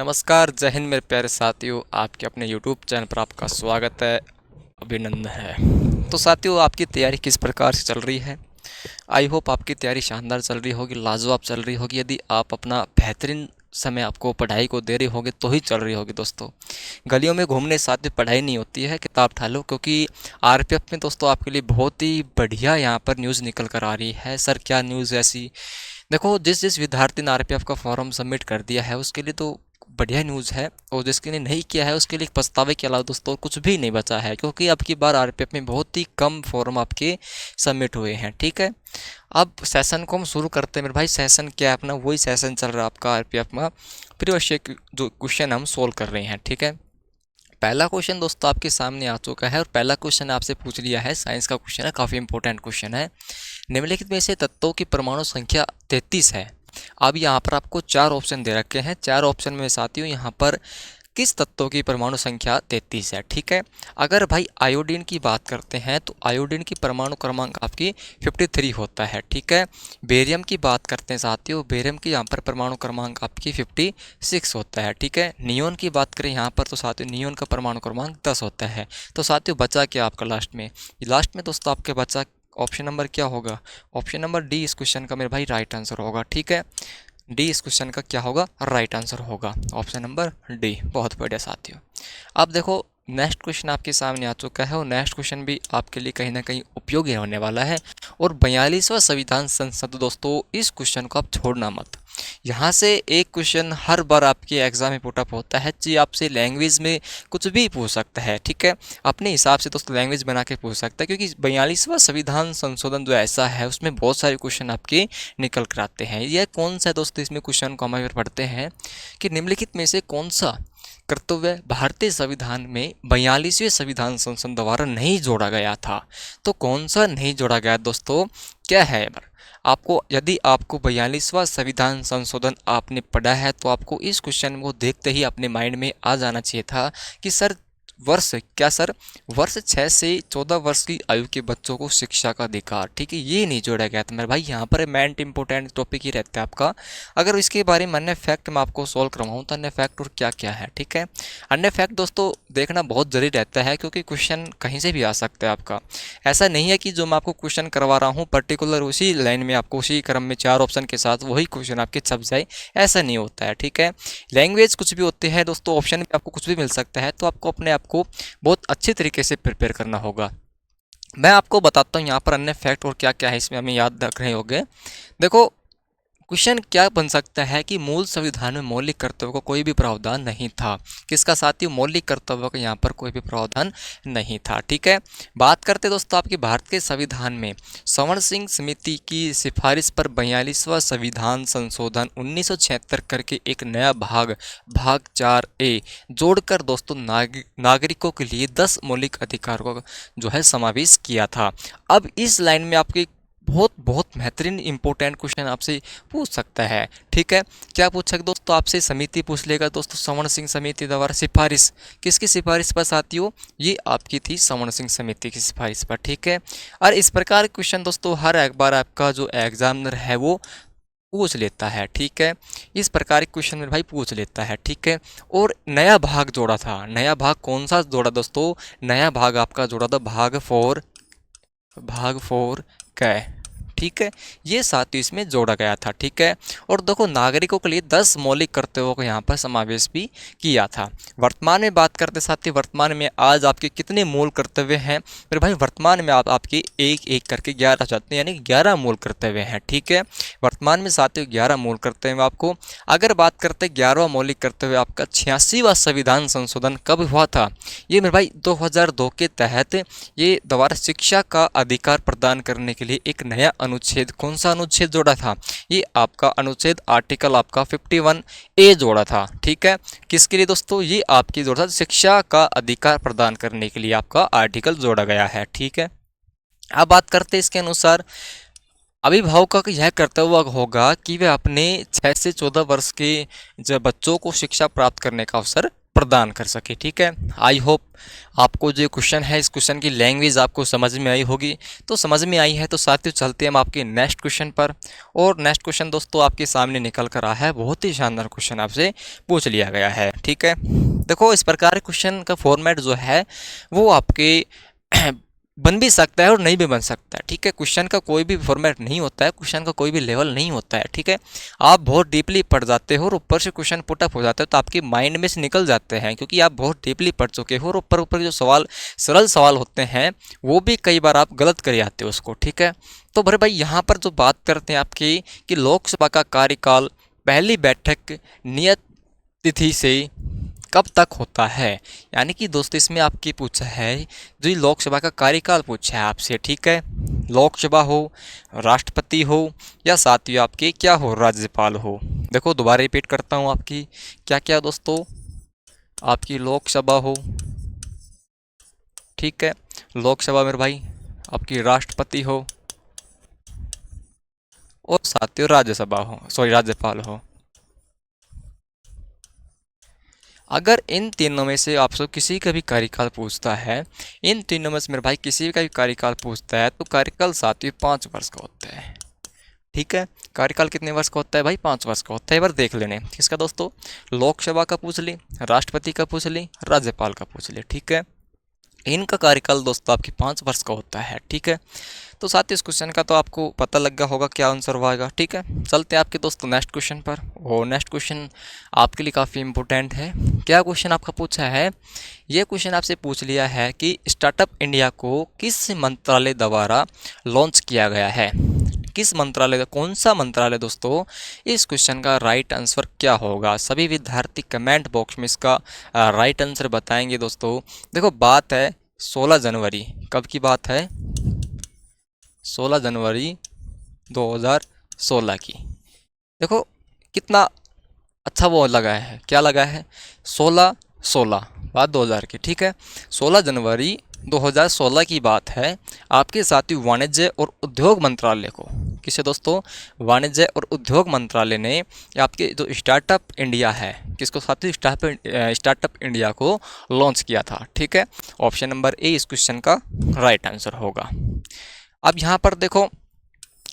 नमस्कार, जय हिंद मेरे प्यारे साथियों। आपके अपने यूट्यूब चैनल पर आपका स्वागत है, अभिनंदन है। तो साथियों, आपकी तैयारी किस प्रकार से चल रही है? आई होप आपकी तैयारी शानदार चल रही होगी, लाजवाब चल रही होगी। यदि आप अपना बेहतरीन समय आपको पढ़ाई को दे रहे होगे तो ही चल रही होगी दोस्तों। गलियों में घूमने साथ में पढ़ाई नहीं होती है, किताब उठा लो, क्योंकि आरपीएफ में दोस्तों आपके लिए बहुत ही बढ़िया यहाँ पर न्यूज़ निकल कर आ रही है। सर क्या न्यूज़ ऐसी? देखो, जिस जिस विद्यार्थी ने आरपीएफ का फॉर्म सबमिट कर दिया है उसके लिए तो बढ़िया न्यूज़ है, और जिसके ने नहीं किया है उसके लिए पछतावे के अलावा दोस्तों कुछ भी नहीं बचा है, क्योंकि अब की बार आरपीएफ में बहुत ही कम फॉर्म आपके सबमिट हुए हैं। ठीक है, अब सेशन को हम शुरू करते हैं मेरे भाई। सेशन क्या है अपना? वही सेशन चल रहा है आपका आरपीएफ में। प्रीवियस जो क्वेश्चन हम सोल्व कर रहे हैं। ठीक है, पहला क्वेश्चन दोस्तों आपके सामने आ चुका है, और पहला क्वेश्चन आपसे पूछ लिया है, साइंस का क्वेश्चन है, काफ़ी इंपॉर्टेंट क्वेश्चन है। निम्नलिखित में से तत्वों की परमाणु संख्या 33 है। अब यहाँ पर आपको चार ऑप्शन दे रखे हैं। चार ऑप्शन में साथियों यहाँ पर किस तत्वों की परमाणु संख्या 33 है? ठीक है, अगर भाई आयोडीन की बात करते हैं तो आयोडीन की परमाणु क्रमांक आपकी 53 होता है। ठीक है, बेरियम की बात करते हैं साथियों, बेरियम की यहाँ पर परमाणु क्रमांक आपकी 56 होता है। ठीक है, नियोन की बात करें यहाँ पर तो साथियों नियोन का परमाणु क्रमांक 10 होता है। तो साथियों बचा क्या आपका लास्ट में? लास्ट में दोस्तों आपके बचा ऑप्शन नंबर क्या होगा? ऑप्शन नंबर डी इस क्वेश्चन का मेरे भाई राइट आंसर होगा। ठीक है, डी इस क्वेश्चन का क्या होगा? राइट आंसर होगा, ऑप्शन नंबर डी। बहुत बढ़िया साथियों। अब देखो, नेक्स्ट क्वेश्चन आपके सामने आ चुका है, और नेक्स्ट क्वेश्चन भी आपके लिए कहीं ना कहीं उपयोगी होने वाला है। और 42वां संविधान संसद दोस्तों, इस क्वेश्चन को आप छोड़ना मत। यहाँ से एक क्वेश्चन हर बार आपके एग्जाम में पुटअप होता है जी, आपसे लैंग्वेज में कुछ भी पूछ सकता है। ठीक है, अपने हिसाब से दोस्तों लैंग्वेज बना के पूछ सकता है, क्योंकि 42वां संविधान संशोधन जो ऐसा है उसमें बहुत सारे क्वेश्चन आपके निकल कर आते हैं। यह कौन सा दोस्तों इसमें क्वेश्चन को हमारे पढ़ते हैं कि निम्नलिखित में से कौन सा कर्तव्य भारतीय संविधान में 42वें संविधान संशोधन द्वारा नहीं जोड़ा गया था? तो कौन सा नहीं जोड़ा गया दोस्तों, क्या है? आपको, यदि आपको 42वां संविधान संशोधन आपने पढ़ा है तो आपको इस क्वेश्चन को देखते ही अपने माइंड में आ जाना चाहिए था कि सर वर्ष क्या सर? वर्ष 6 से 14 वर्ष की आयु के बच्चों को शिक्षा का अधिकार। ठीक है, ये नहीं जोड़ा गया था मेरे भाई। यहाँ पर मेन इंपॉर्टेंट टॉपिक ही रहता है आपका। अगर इसके बारे में अन्य फैक्ट मैं आपको सोल्व करवाऊँ तो अन्य फैक्ट और क्या क्या है? ठीक है, अन्य फैक्ट दोस्तों देखना बहुत जरूरी रहता है, क्योंकि क्वेश्चन कहीं से भी आ सकता है आपका। ऐसा नहीं है कि जो मैं आपको क्वेश्चन करवा रहा हूँ पर्टिकुलर उसी लाइन में आपको उसी क्रम में चार ऑप्शन के साथ वही क्वेश्चन आपके छप जाए, ऐसा नहीं होता है। ठीक है, लैंग्वेज कुछ भी होते हैं दोस्तों, ऑप्शन में आपको कुछ भी मिल सकता है, तो आपको अपने आप को बहुत अच्छे तरीके से प्रिपेयर करना होगा। मैं आपको बताता हूँ यहाँ पर अन्य फैक्ट और क्या क्या है, इसमें हमें याद रख रहे होंगे। देखो, क्वेश्चन क्या बन सकता है कि मूल संविधान में मौलिक कर्तव्यों का कोई भी प्रावधान नहीं था। किसका साथियों? मौलिक कर्तव्यों का यहाँ पर कोई भी प्रावधान नहीं था। ठीक है, बात करते दोस्तों आपके भारत के संविधान में स्वर्ण सिंह समिति की सिफारिश पर 42वां संविधान संशोधन 1976 करके एक नया भाग, भाग 4A जोड़कर दोस्तों नागरिकों के लिए 10 मौलिक अधिकारों का जो है समावेश किया था। अब इस लाइन में आपकी बहुत बहुत बेहतरीन इंपॉर्टेंट क्वेश्चन आपसे पूछ सकता है। ठीक है, क्या पूछ सकते दोस्तों? आपसे समिति पूछ लेगा दोस्तों, स्वर्ण सिंह समिति द्वारा सिफारिश, किसकी सिफारिश पर साथियों? ये आपकी थी स्वर्ण सिंह समिति की सिफारिश पर। ठीक है, और इस प्रकार के क्वेश्चन दोस्तों हर एक बार आपका जो एग्जामिनर है वो पूछ लेता है। ठीक है, इस प्रकार के क्वेश्चन मेरे भाई पूछ लेता है। ठीक है, और नया भाग जोड़ा था। नया भाग कौन सा जोड़ा दोस्तों? नया भाग आपका जोड़ा था भाग 4 कै। ठीक है, ये साथियों इसमें जोड़ा गया था। ठीक है, और देखो नागरिकों के लिए 10 मौलिक कर्तव्यों को यहाँ पर समावेश भी किया था। वर्तमान में बात करते साथियों, वर्तमान में आज आपके कितने मूल कर्तव्य हैं मेरे भाई? वर्तमान में आपके एक एक करके 11 जाते हैं, यानी 11 मूल कर्तव्य हैं। ठीक है, वर्तमान में साथियों 11 मूल कर्तव्य आपको। अगर बात करते 11वां मौलिक कर्तव्य आपका 86वां संविधान संशोधन कब हुआ था? ये मेरे भाई 2002 के तहत ये दोबारा शिक्षा का अधिकार प्रदान करने के लिए एक नया अनुच्छेद, कौन सा अनुच्छेद जोड़ा था? ये आपका अनुच्छेद आर्टिकल आपका 51A जोड़ा था। ठीक है, किसके लिए दोस्तों? ये आपकी जोड़ा था शिक्षा का अधिकार प्रदान करने के लिए आपका आर्टिकल जोड़ा गया है। ठीक है, अब बात करते हैं इसके अनुसार अभिभावक का यह कर्तव्य होगा कि वे अपने 6 से 14 वर्ष के जब बच्चों को शिक्षा प्राप्त करने का अवसर प्रदान कर सके। ठीक है, आई होप आपको जो क्वेश्चन है इस क्वेश्चन की लैंग्वेज आपको समझ में आई होगी। तो समझ में आई है तो साथियों चलते हैं हम आपके नेक्स्ट क्वेश्चन पर। और नेक्स्ट क्वेश्चन दोस्तों आपके सामने निकल कर आया है, बहुत ही शानदार क्वेश्चन आपसे पूछ लिया गया है। ठीक है, देखो इस प्रकार क्वेश्चन का फॉर्मेट जो है वो आपके बन भी सकता है और नहीं भी बन सकता है। ठीक है, क्वेश्चन का कोई भी फॉर्मेट नहीं होता है, क्वेश्चन का कोई भी लेवल नहीं होता है। ठीक है, आप बहुत डीपली पढ़ जाते हो और ऊपर से क्वेश्चन पुटअप हो जाता है तो आपके माइंड में से निकल जाते हैं, क्योंकि आप बहुत डीपली पढ़ चुके हो और ऊपर ऊपर जो सवाल सरल सवाल होते हैं वो भी कई बार आप गलत कर जाते हो उसको। ठीक है, तो भरे भाई यहाँ पर जो बात करते हैं आपकी कि लोकसभा का कार्यकाल पहली बैठक नियत तिथि से कब तक होता है, यानी कि दोस्तों इसमें आपकी पूछा है जो ये लोकसभा का कार्यकाल पूछा है आपसे। ठीक है, लोकसभा हो, राष्ट्रपति हो, या साथियों आपके क्या हो, राज्यपाल हो। देखो दोबारा रिपीट करता हूँ, आपकी क्या क्या दोस्तों, आपकी लोकसभा हो, ठीक है, लोकसभा मेरे भाई, आपकी राष्ट्रपति हो, और साथियों राज्यसभा हो, सॉरी राज्यपाल हो। अगर इन तीनों में से आपसे किसी का भी कार्यकाल पूछता है, इन तीनों में से मेरे भाई किसी का भी कार्यकाल पूछता है तो कार्यकाल साथियों 5 वर्ष का होता है। ठीक है, कार्यकाल कितने वर्ष का होता है भाई, 5 वर्ष का होता है। एक बार देख लेने किसका दोस्तों, लोकसभा का पूछ ली, राष्ट्रपति का पूछ ली, राज्यपाल का पूछ ली। ठीक है, इनका कार्यकाल दोस्तों आपकी 5 वर्ष का होता है। ठीक है, तो साथ ही इस क्वेश्चन का तो आपको पता लग गया होगा क्या आंसर होगा। ठीक है, चलते हैं आपके दोस्तों नेक्स्ट क्वेश्चन पर। और नेक्स्ट क्वेश्चन आपके लिए काफ़ी इंपॉर्टेंट है। क्या क्वेश्चन आपका पूछा है, ये क्वेश्चन आपसे पूछ लिया है कि स्टार्टअप इंडिया को किस मंत्रालय द्वारा लॉन्च किया गया है। किस मंत्रालय, कौन सा मंत्रालय दोस्तों, इस क्वेश्चन का राइट आंसर क्या होगा। सभी विद्यार्थी कमेंट बॉक्स में इसका राइट आंसर बताएंगे दोस्तों। देखो बात है 16 जनवरी, कब की बात है, 16 जनवरी 2016 की। देखो कितना अच्छा वो लगा है, क्या लगा है, 16 बात 2000 की। ठीक है, 16 जनवरी 2016 की बात है। आपके साथ ही वाणिज्य और उद्योग मंत्रालय को, किसे दोस्तों, वाणिज्य और उद्योग मंत्रालय ने आपके जो स्टार्टअप इंडिया है, किसको साथी, स्टार्टअप इंडिया को लॉन्च किया था। ठीक है, ऑप्शन नंबर ए इस क्वेश्चन का राइट आंसर होगा। अब यहाँ पर देखो,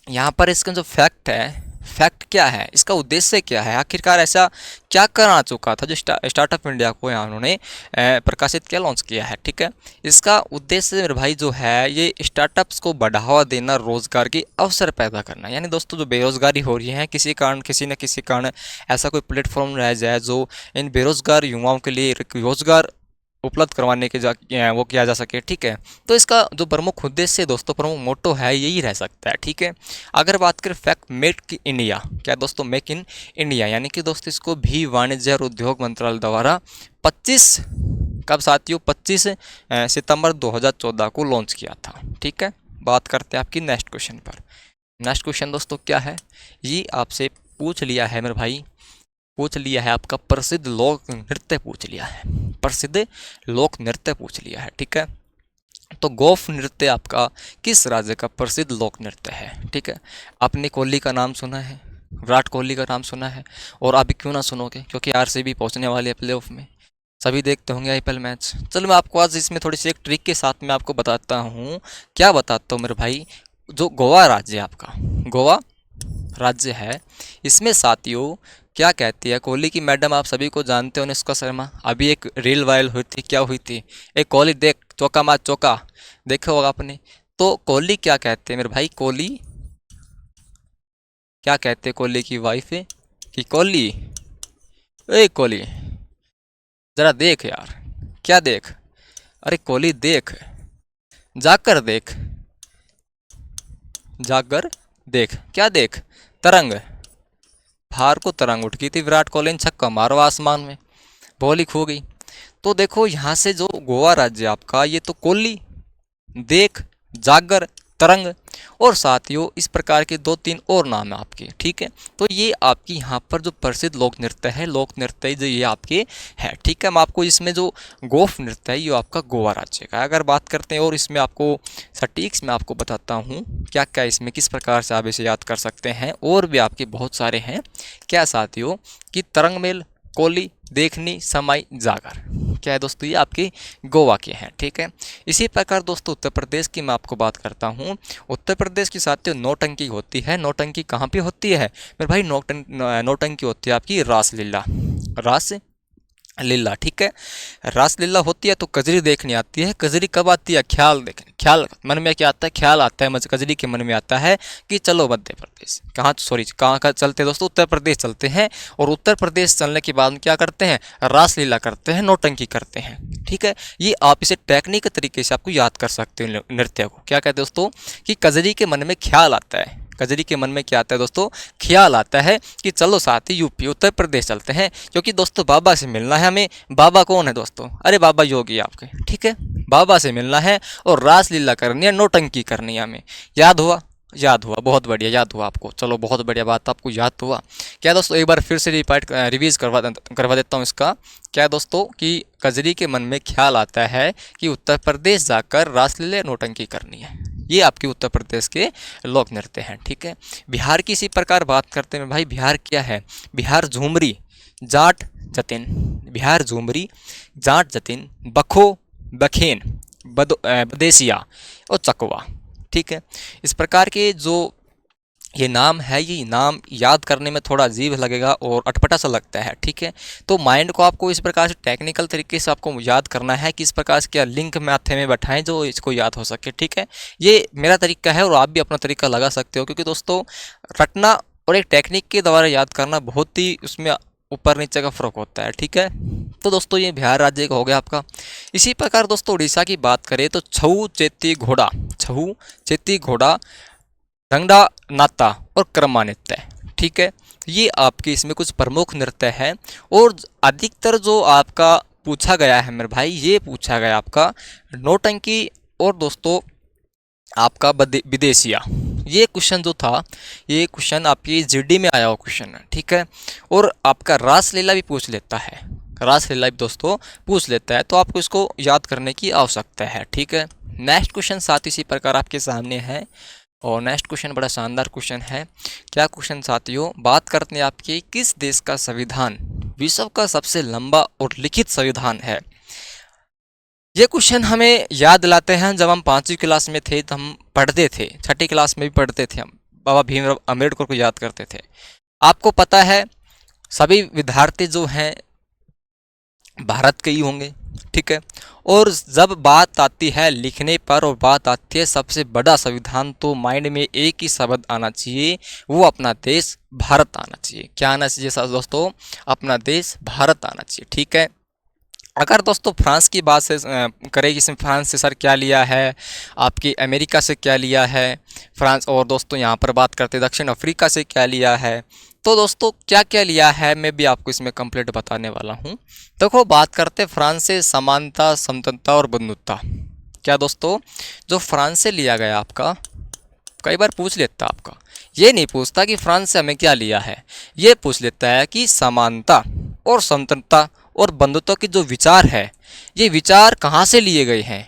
यहाँ पर इसका जो फैक्ट है, फैक्ट क्या है, इसका उद्देश्य क्या है, आखिरकार ऐसा क्या करना चुका था जो स्टार्टअप इंडिया को यहाँ उन्होंने प्रकाशित किया, लॉन्च किया है। ठीक है, इसका उद्देश्य मेरे भाई जो है ये स्टार्टअप्स को बढ़ावा देना, रोजगार के अवसर पैदा करना। यानी दोस्तों जो बेरोजगारी हो रही है, किसी कारण किसी न किसी कारण ऐसा कोई प्लेटफॉर्म रह जाए जो इन बेरोजगार युवाओं के लिए रोजगार उपलब्ध करवाने के वो किया जा सके। ठीक है, तो इसका जो प्रमुख उद्देश्य दोस्तों, प्रमुख मोटो है, यही रह सकता है। ठीक है, अगर बात करें फैक्ट मेक इन इंडिया, क्या दोस्तों, मेक इन इंडिया, यानी कि दोस्तों इसको भी वाणिज्य और उद्योग मंत्रालय द्वारा 25 कब साथियों, 25 सितंबर 2014 को लॉन्च किया था। ठीक है, बात करते हैं आपकी नेक्स्ट क्वेश्चन पर। नेक्स्ट क्वेश्चन दोस्तों क्या है, ये आपसे पूछ लिया है मेरे भाई, पूछ लिया है आपका प्रसिद्ध लोक नृत्य पूछ लिया है, प्रसिद्ध लोक नृत्य पूछ लिया है। ठीक है, तो गोफ नृत्य आपका किस राज्य का प्रसिद्ध लोक नृत्य है। ठीक है, आपने कोहली का नाम सुना है, विराट कोहली का नाम सुना है, और अभी क्यों ना सुनोगे, क्योंकि आरसीबी पहुंचने वाली है प्लेऑफ में, सभी देखते होंगे आईपीएल मैच। चलो मैं आपको आज इसमें थोड़ी सी एक ट्रिक के साथ में आपको बताता हूँ। क्या बताता हूँ मेरे भाई, जो गोवा राज्य आपका, गोवा राज्य है, इसमें साथियों क्या कहती है, कोहली की मैडम आप सभी को जानते हो, अनुष्का शर्मा। अभी एक रील वायरल हुई थी, क्या हुई थी, एक कोहली देख चौका मार चौका, देखा होगा आपने। तो कोहली क्या कहते हैं मेरे भाई, कोहली क्या कहते हैं कोहली की वाइफ है कि कोहली, ए कोहली जरा देख यार, क्या देख, अरे कोहली देख, जाकर देख, जाकर देख, क्या देख, तरंग, बाहर को तरंग उठ गई थी, विराट कोहली ने छक्का मारो आसमान में, बॉल ही खो गई। तो देखो यहाँ से जो गोवा राज्य आपका, ये तो कोहली, देख, जागर, तरंग, और साथियों इस प्रकार के 2-3 और नाम है आपके। ठीक है, तो ये आपकी यहाँ पर जो प्रसिद्ध लोक नृत्य है, लोक नृत्य जो ये आपके है। ठीक है, मैं आपको इसमें जो गोफ नृत्य है ये आपका गोवा राज्य का है। अगर बात करते हैं और इसमें आपको सटीक्स में आपको बताता हूँ क्या क्या इसमें किस प्रकार से आप इसे याद कर सकते हैं, और भी आपके बहुत सारे हैं। क्या साथियों कि तरंग मेल, कोली, देखनी, समाई, जागर। क्या है दोस्तों, ये आपके गोवा के हैं। ठीक है, इसी प्रकार दोस्तों उत्तर प्रदेश की मैं आपको बात करता हूँ। उत्तर प्रदेश की साथियों नौटंकी होती है। नौटंकी कहाँ पे होती है मेरे भाई? नौटंकी होती है आपकी रासलीला, रास लीला। ठीक है, रासलीला होती है तो कजरी देखनी आती है। कजरी कब आती है? ख्याल देखने, ख्याल मन में क्या आता है? ख्याल आता है। कजरी के मन में आता है कि चलो मध्य प्रदेश, कहाँ सॉरी कहाँ का चलते हैं दोस्तों? उत्तर प्रदेश चलते हैं। और उत्तर प्रदेश चलने के बाद क्या करते हैं? रासलीला करते हैं, नौटंकी करते हैं। ठीक है, ये आप इसे टेक्निक के तरीके से आपको याद कर सकते हो नृत्य को। क्या कहते हैं दोस्तों? कि कजरी के मन में ख्याल आता है। कजरी के मन में क्या आता है दोस्तों? ख्याल आता है कि चलो साथी यूपी उत्तर प्रदेश चलते हैं, क्योंकि दोस्तों बाबा से मिलना है हमें। बाबा कौन है दोस्तों? अरे बाबा योगी आपके। ठीक है, बाबा से मिलना है और रासलीला करनी है, नौटंकी करनी है हमें। याद हुआ? याद हुआ, बहुत बढ़िया, याद हुआ आपको। चलो बहुत बढ़िया बात, आपको याद हुआ। क्या दोस्तों, एक बार फिर से रिवीज करवा देता हूँ इसका। क्या दोस्तों कि कजरी के मन में ख्याल आता है कि उत्तर प्रदेश जाकर रासलीला नौटंकी करनी है। ये आपके उत्तर प्रदेश के लोक नृत्य हैं। ठीक है, बिहार की इसी प्रकार बात करते हैं भाई। बिहार क्या है? बिहार झूमरी, जाट, जतिन। बिहार झूमरी, जाट, जतिन, बखो, बखेन, बदेसिया और चकवा। ठीक है, इस प्रकार के जो ये नाम है, ये नाम याद करने में थोड़ा अजीब लगेगा और अटपटा सा लगता है। ठीक है, तो माइंड को आपको इस प्रकार से टेक्निकल तरीके से आपको याद करना है कि इस प्रकार से क्या लिंक माथे में बैठाएं जो इसको याद हो सके। ठीक है, ये मेरा तरीका है और आप भी अपना तरीका लगा सकते हो, क्योंकि दोस्तों रटना और एक टेक्निक के द्वारा याद करना बहुत ही उसमें ऊपर नीचे का फ़र्क होता है। ठीक है, तो दोस्तों ये बिहार राज्य का हो गया आपका। इसी प्रकार दोस्तों उड़ीसा की बात करें तो छऊ, चेती, घोड़ा, छऊ, चेती, घोड़ा, रंगडा, नाता और कर्मा नृत्य। ठीक है, ये आपके इसमें कुछ प्रमुख नृत्य हैं। और अधिकतर जो आपका पूछा गया है मेरे भाई, ये पूछा गया आपका नौटंकी और दोस्तों आपका विदेशिया। ये क्वेश्चन जो था, ये क्वेश्चन आपकी जीडी में आया हुआ क्वेश्चन है। ठीक है, और आपका रासलीला भी पूछ लेता है। रासलीला भी दोस्तों पूछ लेता है, तो आपको इसको याद करने की आवश्यकता है। ठीक है, नेक्स्ट क्वेश्चन साथ इसी प्रकार आपके सामने है। और नेक्स्ट क्वेश्चन बड़ा शानदार क्वेश्चन है। क्या क्वेश्चन साथियों? बात करते हैं आपकी, किस देश का संविधान विश्व का सबसे लंबा और लिखित संविधान है? ये क्वेश्चन हमें याद दिलाते हैं जब हम 5वीं क्लास में थे, तो हम पढ़ते थे। 6ठी क्लास में भी पढ़ते थे, हम बाबा भीमराव अम्बेडकर को याद करते थे। आपको पता है सभी विद्यार्थी जो हैं भारत के ही होंगे। ठीक है, और जब बात आती है लिखने पर और बात आती है सबसे बड़ा संविधान, तो माइंड में एक ही शब्द आना चाहिए, वो अपना देश भारत आना चाहिए। क्या आना चाहिए दोस्तों? अपना देश भारत आना चाहिए। ठीक है, अगर दोस्तों फ्रांस की बात से करें, इसमें फ्रांस से सर क्या लिया है, आपकी अमेरिका से क्या लिया है फ्रांस, और दोस्तों यहाँ पर बात करते दक्षिण अफ्रीका से क्या लिया है, तो दोस्तों क्या क्या लिया है मैं भी आपको इसमें कंप्लीट बताने वाला हूँ। देखो, बात करते फ्रांस से समानता, समतंत्रता और बंधुत्वता। क्या दोस्तों, जो फ्रांस से लिया गया आपका, कई बार पूछ लेता आपका, ये नहीं पूछता कि फ्रांस से हमें क्या लिया है, ये पूछ लेता है कि समानता और समतंत्रता और बंधुत्व के जो विचार है, ये विचार कहाँ से लिए गए हैं।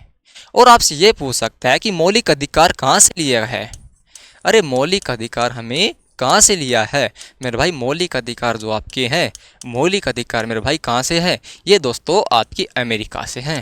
और आपसे ये पूछ सकता है कि मौलिक अधिकार कहाँ से लिया है। अरे मौलिक अधिकार हमें कहाँ से लिया है मेरे भाई? मौलिक अधिकार जो आपके हैं, मौलिक अधिकार मेरे भाई कहाँ से है? ये दोस्तों आपकी अमेरिका से हैं।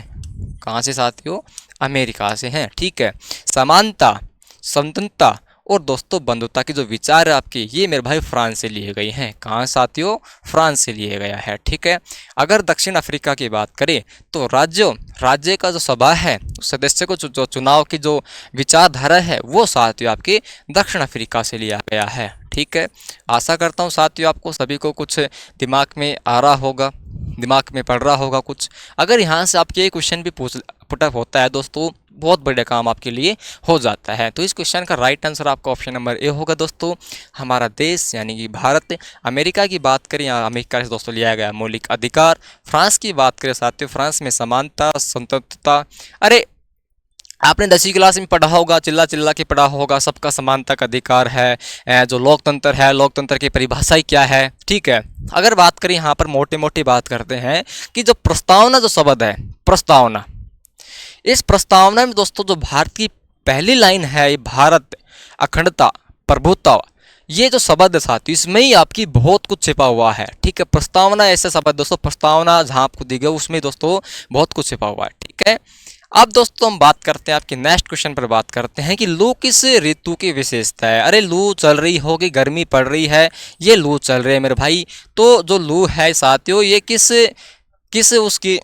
कहाँ से साथियों? अमेरिका से हैं। ठीक है, समानता, स्वतंत्रता और दोस्तों बंधुत्वता के जो विचार है आपके, ये मेरे भाई फ्रांस से लिए गए हैं। कहाँ साथियों? फ्रांस से लिए गया है। ठीक है, अगर दक्षिण अफ्रीका की बात करें तो राज्य का जो सभा है, सदस्य को जो चुनाव की जो विचारधारा है, वो साथियों आपके दक्षिण अफ्रीका से लिया गया है। ठीक है, आशा करता हूँ साथियों आपको सभी को कुछ दिमाग में आ रहा होगा, दिमाग में पड़ रहा होगा कुछ। अगर यहाँ से आपके एक क्वेश्चन भी पुटअप होता है दोस्तों, बहुत बढ़िया काम आपके लिए हो जाता है। तो इस क्वेश्चन का राइट आंसर आपका ऑप्शन नंबर ए होगा दोस्तों। हमारा देश यानी कि भारत। अमेरिका की बात करें, यहाँ अमेरिका से दोस्तों लिया गया मौलिक अधिकार। फ्रांस की बात करें साथियों, फ्रांस में समानता, स्वतंत्रता। अरे आपने 10वीं क्लास में पढ़ा होगा, चिल्ला चिल्ला के पढ़ा होगा, सबका समानता का अधिकार है। जो लोकतंत्र है, लोकतंत्र की परिभाषा ही क्या है। ठीक है, अगर बात करें यहाँ पर मोटी मोटी बात करते हैं कि जो प्रस्तावना जो शब्द है, प्रस्तावना, इस प्रस्तावना में दोस्तों जो भारत की पहली लाइन है, ये भारत, अखंडता, प्रभुत्व, ये जो शब्द है साथियों, इसमें ही आपकी बहुत कुछ छिपा हुआ है। ठीक है, प्रस्तावना ऐसे शब्द दोस्तों, प्रस्तावना जहाँ आपको दी गई उसमें दोस्तों बहुत कुछ छिपा हुआ है। ठीक है, अब दोस्तों हम बात करते हैं आपके नेक्स्ट क्वेश्चन पर, बात करते हैं कि लू किस ऋतु की विशेषता है। अरे लू चल रही होगी, गर्मी पड़ रही है, ये लू चल रही है मेरे भाई। तो जो लू है साथियों, ये किस किस उसकी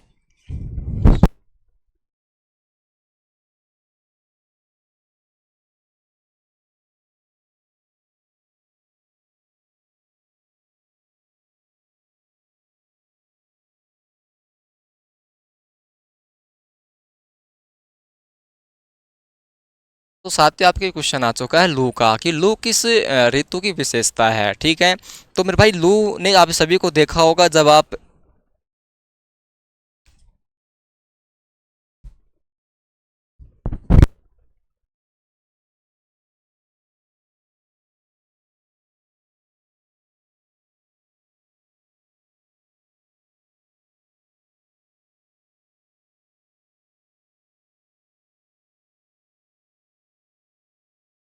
तो साथियों आपके क्वेश्चन आ चुका है लू का, कि लू किस ऋतु की विशेषता है। ठीक है, तो मेरे भाई लू ने आप सभी को देखा होगा, जब आप